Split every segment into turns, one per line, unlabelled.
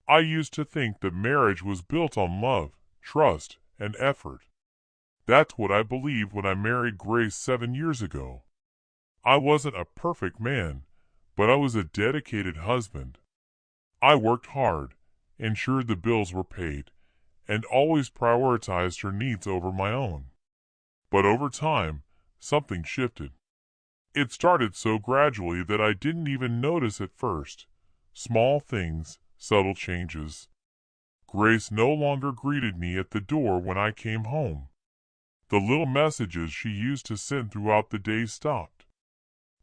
I used to think that marriage was built on love, trust, and effort. That's what I believed when I married Grace 7 years ago. I wasn't a perfect man, but I was a dedicated husband. I worked hard, ensured the bills were paid, and always prioritized her needs over my own. But over time, something shifted. It started so gradually that I didn't even notice at first. Small things, subtle changes. Grace no longer greeted me at the door when I came home. The little messages she used to send throughout the day stopped.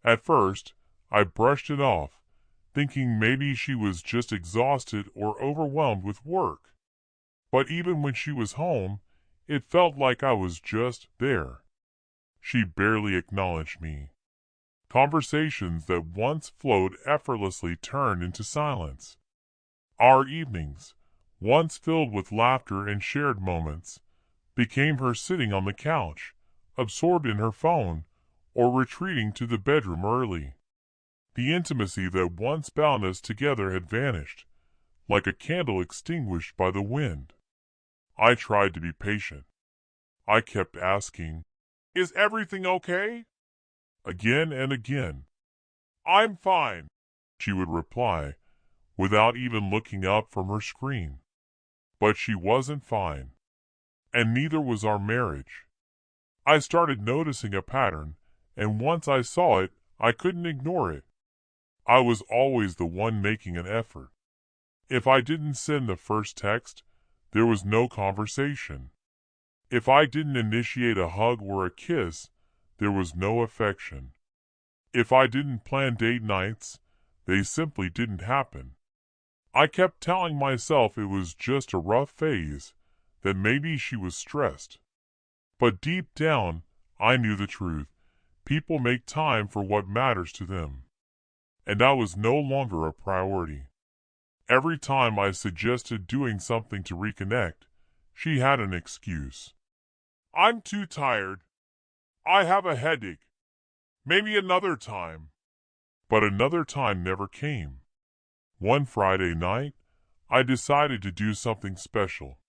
At first, I brushed it off, thinking maybe she was just exhausted or overwhelmed with work. But even when she was home, it felt like I was just there. She barely acknowledged me. Conversations that once flowed effortlessly turned into silence. Our evenings, once filled with laughter and shared moments, became her sitting on the couch, absorbed in her phone, or retreating to the bedroom early. The intimacy that once bound us together had vanished, like a candle extinguished by the wind. I tried to be patient. I kept asking, "Is everything okay?" Again and again. "I'm fine," she would reply, without even looking up from her screen. But she wasn't fine, and neither was our marriage. I started noticing a pattern, and once I saw it, I couldn't ignore it. I was always the one making an effort. If I didn't send the first text, there was no conversation. If I didn't initiate a hug or a kiss, there was no affection. If I didn't plan date nights, they simply didn't happen. I kept telling myself it was just a rough phase, that maybe she was stressed. But deep down, I knew the truth. People make time for what matters to them. And I was no longer a priority. Every time I suggested doing something to reconnect, she had an excuse. "I'm too tired. I have a headache. Maybe another time." But another time never came. One Friday night, I decided to do something special.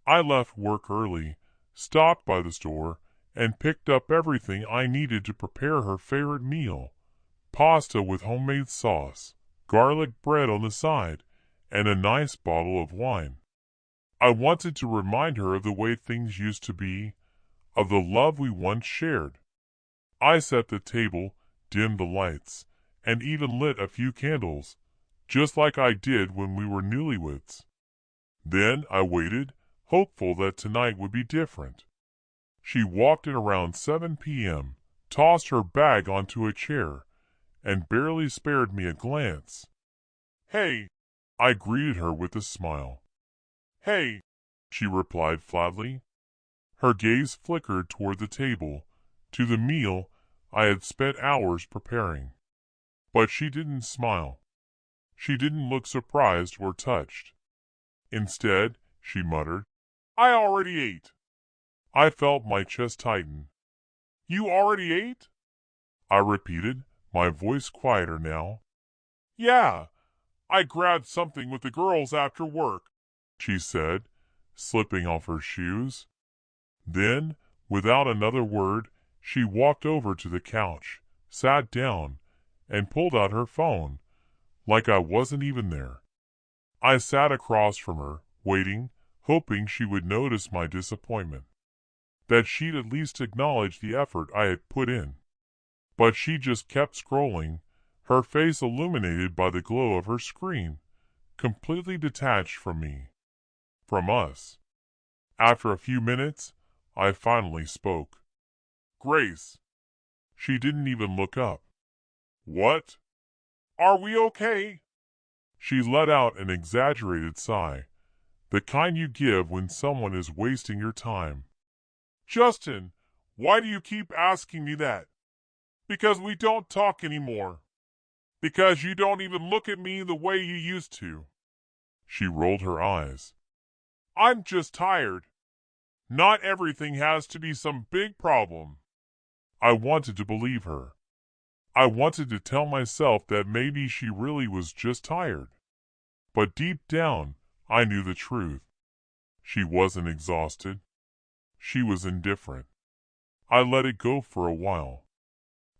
I left work early, stopped by the store, and picked up everything I needed to prepare her favorite meal: pasta with homemade sauce, garlic bread on the side, and a nice bottle of wine. I wanted to remind her of the way things used to be, of the love we once shared. I set the table, dimmed the lights, and even lit a few candles, just like I did when we were newlyweds. Then I waited, hopeful that tonight would be different. She walked in around 7 p.m., tossed her bag onto a chair, and barely spared me a glance. "Hey," I greeted her with a smile. "Hey," she replied flatly. Her gaze flickered toward the table, to the meal I had spent hours preparing. But she didn't smile. She didn't look surprised or touched. Instead, she muttered, "I already ate." I felt my chest tighten. "You already ate?" I repeated, my voice quieter now. "Yeah, I grabbed something with the girls after work," she said, slipping off her shoes. Then, without another word, she walked over to the couch, sat down, and pulled out her phone, like I wasn't even there. I sat across from her, waiting, hoping she would notice my disappointment, that she'd at least acknowledge the effort I had put in. But she just kept scrolling, her face illuminated by the glow of her screen, completely detached from me, from us. After a few minutes, I finally spoke. "Grace." She didn't even look up. "What?" "Are we okay?" She let out an exaggerated sigh, the kind you give when someone is wasting your time. "Justin, why do you keep asking me that?" "Because we don't talk anymore. Because you don't even look at me the way you used to." She rolled her eyes. "I'm just tired. Not everything has to be some big problem." I wanted to believe her. I wanted to tell myself that maybe she really was just tired. But deep down, I knew the truth. She wasn't exhausted. She was indifferent. I let it go for a while.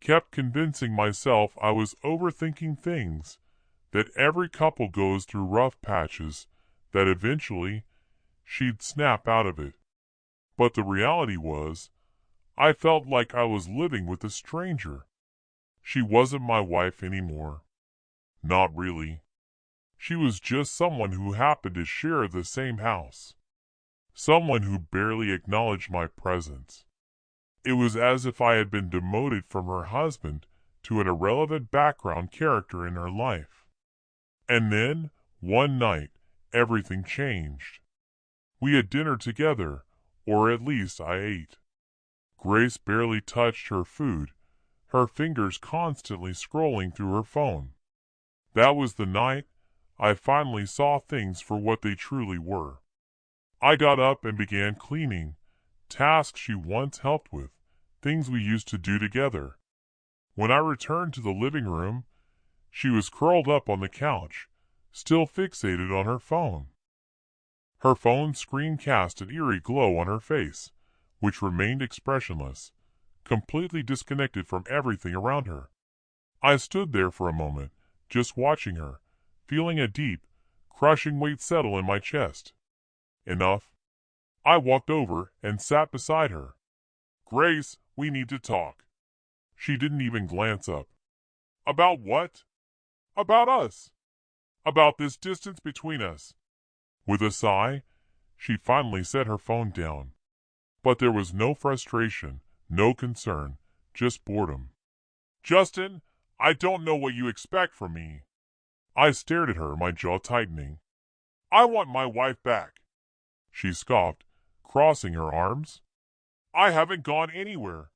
Kept convincing myself I was overthinking things, that every couple goes through rough patches, that eventually she'd snap out of it. But the reality was, I felt like I was living with a stranger. She wasn't my wife anymore. Not really. She was just someone who happened to share the same house. Someone who barely acknowledged my presence. It was as if I had been demoted from her husband to an irrelevant background character in her life. And then, one night, everything changed. We had dinner together, or at least I ate. Grace barely touched her food, her fingers constantly scrolling through her phone. That was the night I finally saw things for what they truly were. I got up and began cleaning, tasks she once helped with, things we used to do together. When I returned to the living room, she was curled up on the couch, still fixated on her phone. Her phone screen cast an eerie glow on her face, which remained expressionless, completely disconnected from everything around her. I stood there for a moment, just watching her, feeling a deep, crushing weight settle in my chest. Enough. I walked over and sat beside her. "Grace, we need to talk." She didn't even glance up. "About what?" "About us. About this distance between us." With a sigh, she finally set her phone down. But there was no frustration, no concern, just boredom. "Justin, I don't know what you expect from me." I stared at her, my jaw tightening. "I want my wife back." She scoffed, crossing her arms. "I haven't gone anywhere."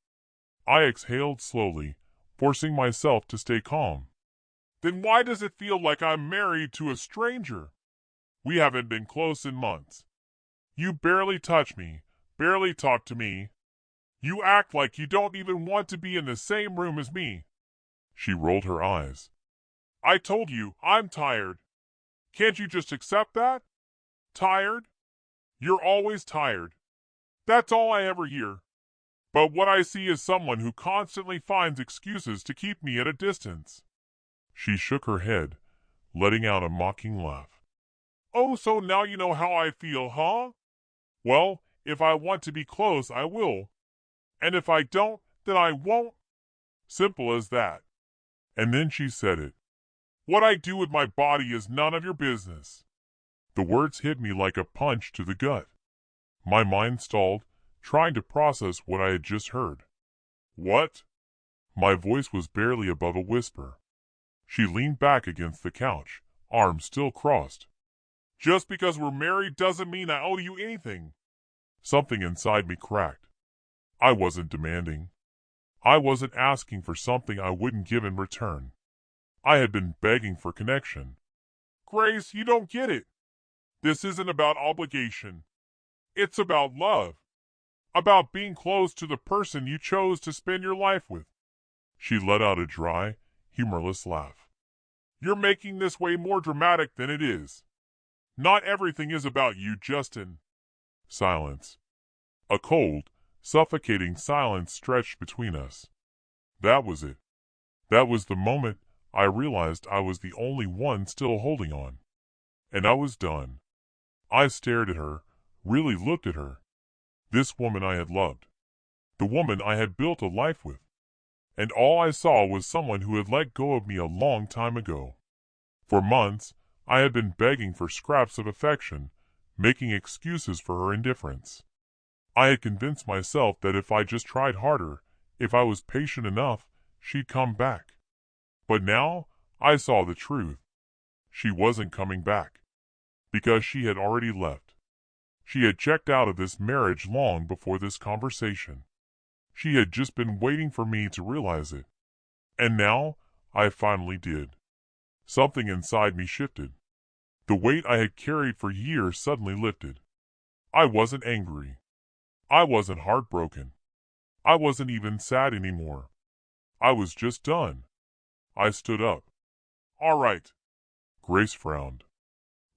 I exhaled slowly, forcing myself to stay calm. "Then why does it feel like I'm married to a stranger? We haven't been close in months. You barely touch me, barely talk to me. You act like you don't even want to be in the same room as me." She rolled her eyes. "I told you, I'm tired. Can't you just accept that? Tired? You're always tired. That's all I ever hear. But what I see is someone who constantly finds excuses to keep me at a distance." She shook her head, letting out a mocking laugh. "Oh, so now you know how I feel, huh? Well, if I want to be close, I will. And if I don't, then I won't. Simple as that." And then she said it. "What I do with my body is none of your business." The words hit me like a punch to the gut. My mind stalled, trying to process what I had just heard. "What?" My voice was barely above a whisper. She leaned back against the couch, arms still crossed. "Just because we're married doesn't mean I owe you anything." Something inside me cracked. I wasn't demanding. I wasn't asking for something I wouldn't give in return. I had been begging for connection. "Grace, you don't get it. This isn't about obligation. It's about love. About being close to the person you chose to spend your life with." She let out a dry, humorless laugh. "You're making this way more dramatic than it is. Not everything is about you, Justin." Silence. A cold, suffocating silence stretched between us. That was it. That was the moment I realized I was the only one still holding on. And I was done. I stared at her, really looked at her. This woman I had loved. The woman I had built a life with. And all I saw was someone who had let go of me a long time ago. For months, I had been begging for scraps of affection, making excuses for her indifference. I had convinced myself that if I just tried harder, if I was patient enough, she'd come back. But now, I saw the truth. She wasn't coming back. Because she had already left. She had checked out of this marriage long before this conversation. She had just been waiting for me to realize it. And now, I finally did. Something inside me shifted. The weight I had carried for years suddenly lifted. I wasn't angry. I wasn't heartbroken. I wasn't even sad anymore. I was just done. I stood up. "All right." Grace frowned.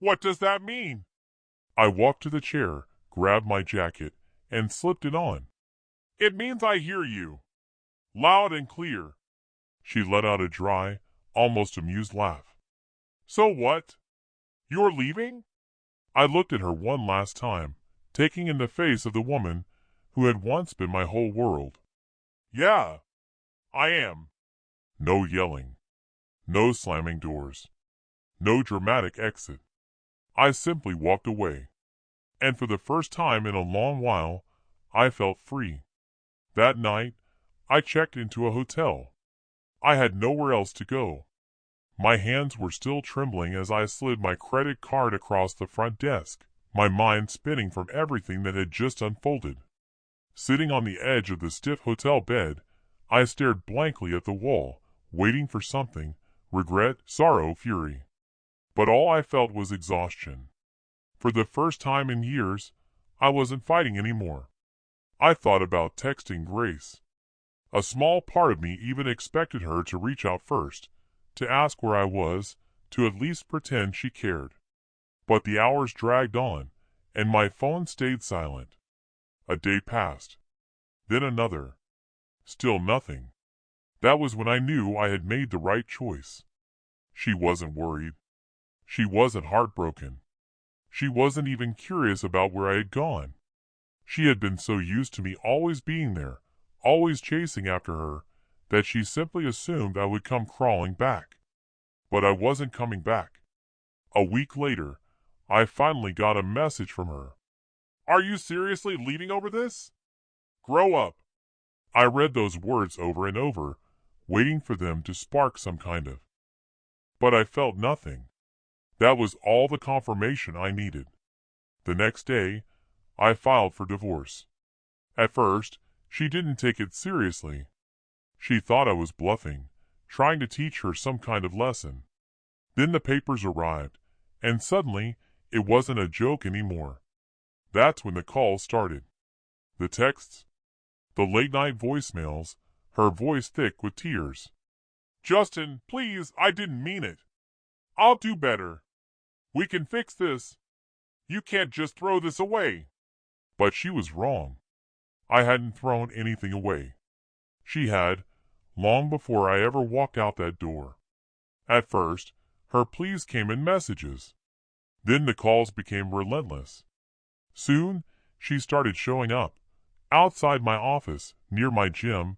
What does that mean? I walked to the chair, grabbed my jacket, and slipped it on. It means I hear you. Loud and clear. She let out a dry, almost amused laugh. So what? You're leaving? I looked at her one last time, taking in the face of the woman who had once been my whole world. Yeah, I am. No yelling. No slamming doors. No dramatic exit. I simply walked away. And for the first time in a long while, I felt free. That night, I checked into a hotel. I had nowhere else to go. My hands were still trembling as I slid my credit card across the front desk, my mind spinning from everything that had just unfolded. Sitting on the edge of the stiff hotel bed, I stared blankly at the wall, waiting for something, regret, sorrow, fury. But all I felt was exhaustion. For the first time in years, I wasn't fighting anymore. I thought about texting Grace. A small part of me even expected her to reach out first, to ask where I was, to at least pretend she cared. But the hours dragged on, and my phone stayed silent. A day passed. Then another. Still nothing. That was when I knew I had made the right choice. She wasn't worried. She wasn't heartbroken. She wasn't even curious about where I had gone. She had been so used to me always being there, always chasing after her, that she simply assumed I would come crawling back. But I wasn't coming back. A week later, I finally got a message from her. Are you seriously leaving over this? Grow up. I read those words over and over, waiting for them to spark some kind of. But I felt nothing. That was all the confirmation I needed. The next day, I filed for divorce. At first, she didn't take it seriously. She thought I was bluffing, trying to teach her some kind of lesson. Then the papers arrived, and suddenly, it wasn't a joke anymore. That's when the calls started. The texts, the late-night voicemails, her voice thick with tears. Justin, please, I didn't mean it. I'll do better. We can fix this. You can't just throw this away. But she was wrong. I hadn't thrown anything away. She had, long before I ever walked out that door. At first, her pleas came in messages. Then the calls became relentless. Soon, she started showing up, outside my office, near my gym,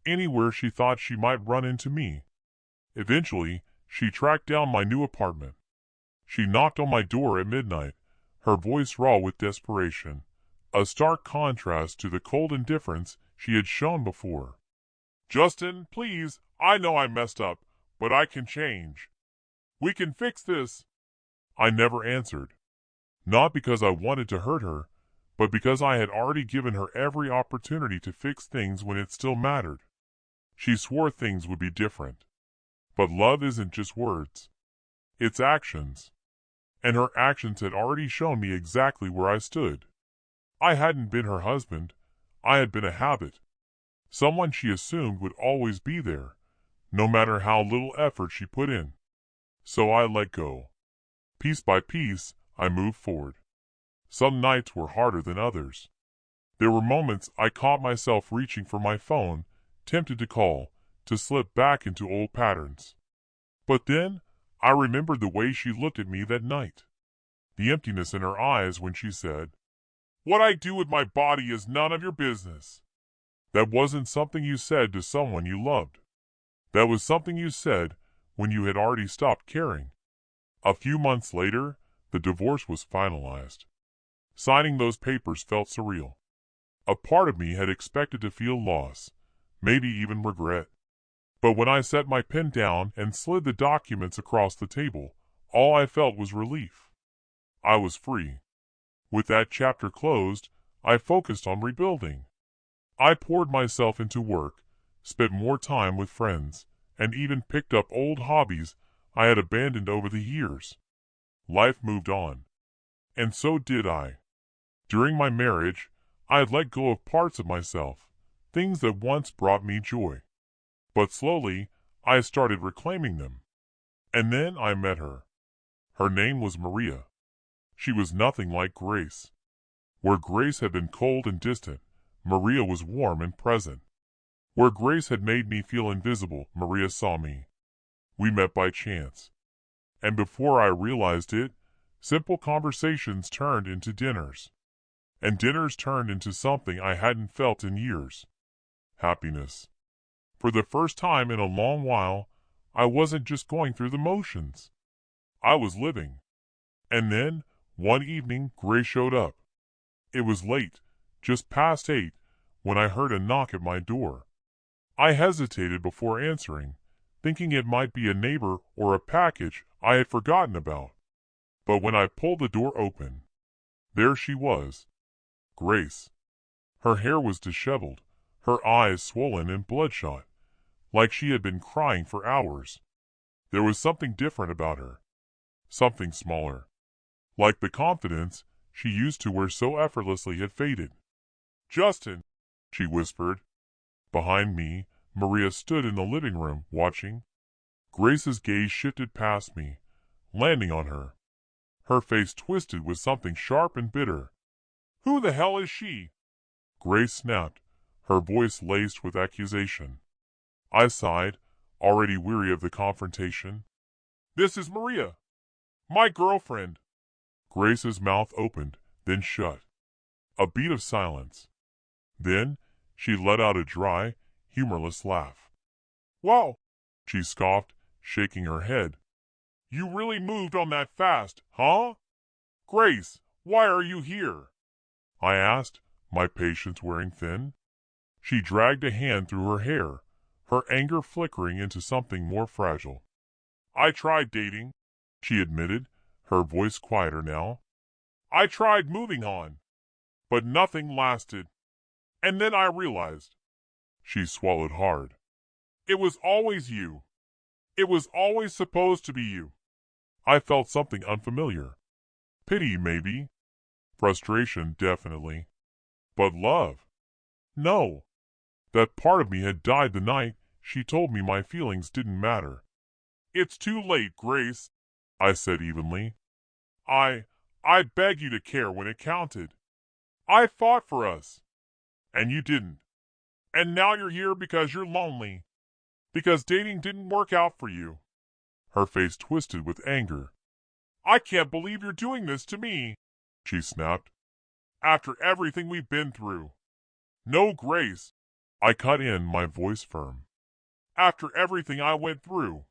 anywhere she thought she might run into me. Eventually, she tracked down my new apartment. She knocked on my door at midnight, her voice raw with desperation, a stark contrast to the cold indifference she had shown before. Justin, please, I know I messed up, but I can change. We can fix this. I never answered. Not because I wanted to hurt her, but because I had already given her every opportunity to fix things when it still mattered. She swore things would be different. But love isn't just words. It's actions. And her actions had already shown me exactly where I stood. I hadn't been her husband. I had been a habit. Someone she assumed would always be there, no matter how little effort she put in. So I let go. Piece by piece, I moved forward. Some nights were harder than others. There were moments I caught myself reaching for my phone, tempted to call, to slip back into old patterns. But then, I remembered the way she looked at me that night. The emptiness in her eyes when she said, "What I do with my body is none of your business." That wasn't something you said to someone you loved. That was something you said when you had already stopped caring. A few months later, the divorce was finalized. Signing those papers felt surreal. A part of me had expected to feel loss, maybe even regret. But when I set my pen down and slid the documents across the table, all I felt was relief. I was free. With that chapter closed, I focused on rebuilding. I poured myself into work, spent more time with friends, and even picked up old hobbies I had abandoned over the years. Life moved on. And so did I. During my marriage, I had let go of parts of myself, things that once brought me joy. But slowly, I started reclaiming them. And then I met her. Her name was Maria. She was nothing like Grace. Where Grace had been cold and distant, Maria was warm and present. Where Grace had made me feel invisible, Maria saw me. We met by chance. And before I realized it, simple conversations turned into dinners. And dinners turned into something I hadn't felt in years. Happiness. For the first time in a long while, I wasn't just going through the motions. I was living. And then, one evening, Grace showed up. It was late, just past 8, when I heard a knock at my door. I hesitated before answering, thinking it might be a neighbor or a package I had forgotten about. But when I pulled the door open, there she was, Grace. Her hair was disheveled, her eyes swollen and bloodshot, like she had been crying for hours. There was something different about her, something smaller. Like the confidence she used to wear so effortlessly had faded. "Justin," she whispered. Behind me, Maria stood in the living room, watching. Grace's gaze shifted past me, landing on her. Her face twisted with something sharp and bitter. "Who the hell is she?" Grace snapped, her voice laced with accusation. I sighed, already weary of the confrontation. "This is Maria, my girlfriend." Grace's mouth opened, then shut. A beat of silence. Then she let out a dry, humorless laugh. "Wow," she scoffed, shaking her head. "You really moved on that fast, huh? Grace, why are you here?" I asked, my patience wearing thin. She dragged a hand through her hair, her anger flickering into something more fragile. "I tried dating," she admitted, her voice quieter now. "I tried moving on, but nothing lasted. And then I realized." She swallowed hard. "It was always you. It was always supposed to be you." I felt something unfamiliar. Pity, maybe. Frustration, definitely. But love? No. That part of me had died the night she told me my feelings didn't matter. "It's too late, Grace," I said evenly. I beg you to care when it counted. I fought for us. And you didn't. And now you're here because you're lonely. Because dating didn't work out for you." Her face twisted with anger. "I can't believe you're doing this to me," she snapped. "After everything we've been through." "No, Grace," I cut in, my voice firm. "After everything I went through."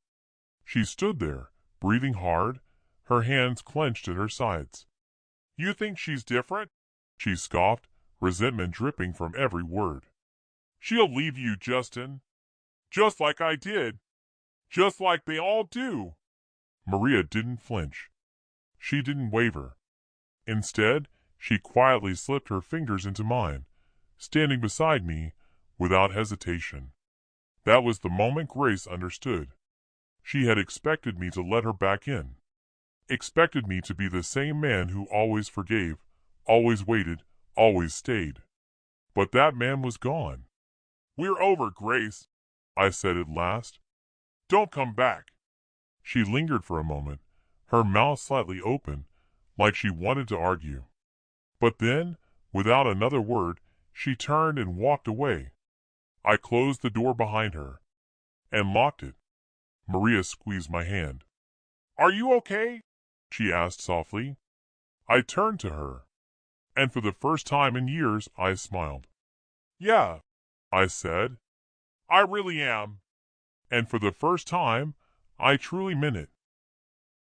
She stood there, breathing hard, her hands clenched at her sides. "You think she's different?" she scoffed, resentment dripping from every word. "She'll leave you, Justin. Just like I did. Just like they all do." Maria didn't flinch. She didn't waver. Instead, she quietly slipped her fingers into mine, standing beside me without hesitation. That was the moment Grace understood. She had expected me to let her back in. Expected me to be the same man who always forgave, always waited, always stayed. But that man was gone. "We're over, Grace," I said at last. "Don't come back." She lingered for a moment, her mouth slightly open, like she wanted to argue. But then, without another word, she turned and walked away. I closed the door behind her and locked it. Maria squeezed my hand. "Are you okay?" she asked softly. I turned to her, and for the first time in years I smiled. "Yeah," I said. "I really am." And for the first time, I truly meant it.